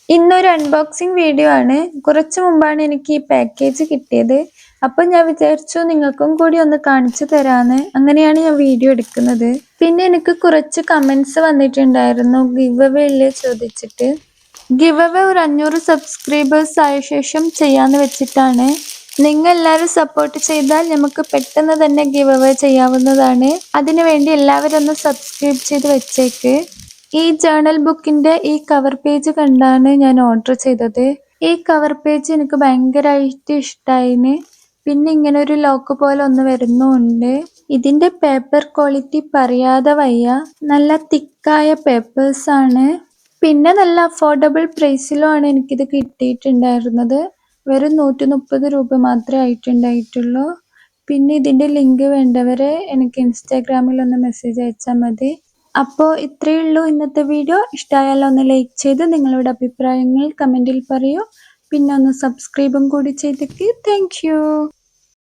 ഇന്നൊരു unboxing video ആണ്. കുറച്ച് മുമ്പാണ് എനിക്ക് ഈ പാക്കേജ് കിട്ടിയത്. അപ്പോൾ ഞാൻ വിചാരിച്ചു നിങ്ങൾക്കും കൂടി ഒന്ന് കാണിച്ചു തരാന്ന്. അങ്ങനെയാണ് ഞാൻ വീഡിയോ എടുക്കുന്നത്. പിന്നെ എനിക്ക് കുറച്ച് കമന്റ്സ് വന്നിട്ടുണ്ടായിരുന്നു ഗിവ് അവേ ഇല്ലേ ചോദിച്ചിട്ട്. ഗിവ് അവേ ഒരു 500 സബ്സ്ക്രൈബേഴ്സ് ആയ ശേഷം ചെയ്യാന്ന് വെച്ചിട്ടാണ്. നിങ്ങൾ എല്ലാവരും സപ്പോർട്ട് ചെയ്താൽ നമുക്ക് പെട്ടെന്ന് തന്നെ ഗിവ് അവേ ചെയ്യാവുന്നതാണ്. അതിനുവേണ്ടി എല്ലാവരും ഒന്ന് സബ്സ്ക്രൈബ് ചെയ്ത് വെച്ചേക്ക്. ഈ ജേണൽ ബുക്കിന്റെ ഈ കവർ പേജ് കണ്ടാണ് ഞാൻ ഓർഡർ ചെയ്തത്. ഈ കവർ പേജ് എനിക്ക് ഭയങ്കരമായിട്ട് ഇഷ്ടായിന്. പിന്നെ ഇങ്ങനെ ഒരു ലോക്ക് പോലെ ഒന്ന് വരുന്നുണ്ട്. ഇതിന്റെ പേപ്പർ ക്വാളിറ്റി പറയാതെ വയ്യ. നല്ല തിക്കായ പേപ്പേഴ്സ് ആണ്. പിന്നെ നല്ല അഫോർഡബിൾ പ്രൈസിലും ആണ് എനിക്കിത് കിട്ടിയിട്ടുണ്ടായിരുന്നത്. വെറും 130 രൂപ മാത്രമേ ആയിട്ടുണ്ടായിട്ടുള്ളൂ. പിന്നെ ഇതിന്റെ ലിങ്ക് വേണ്ടവരെ എനിക്ക് ഇൻസ്റ്റാഗ്രാമിൽ ഒന്ന് മെസ്സേജ് അയച്ചാൽ മതി. അപ്പോൾ ഇത്രയേ ഉള്ളൂ ഇന്നത്തെ വീഡിയോ. ഇഷ്ടമായാൽ ഒന്ന് ലൈക്ക് ചെയ്ത് നിങ്ങളുടെ അഭിപ്രായങ്ങൾ കമന്റിൽ പറയൂ. പിന്നെ ഒന്ന് സബ്സ്ക്രൈബും കൂടി ചെയ്തേക്ക്. Thank you.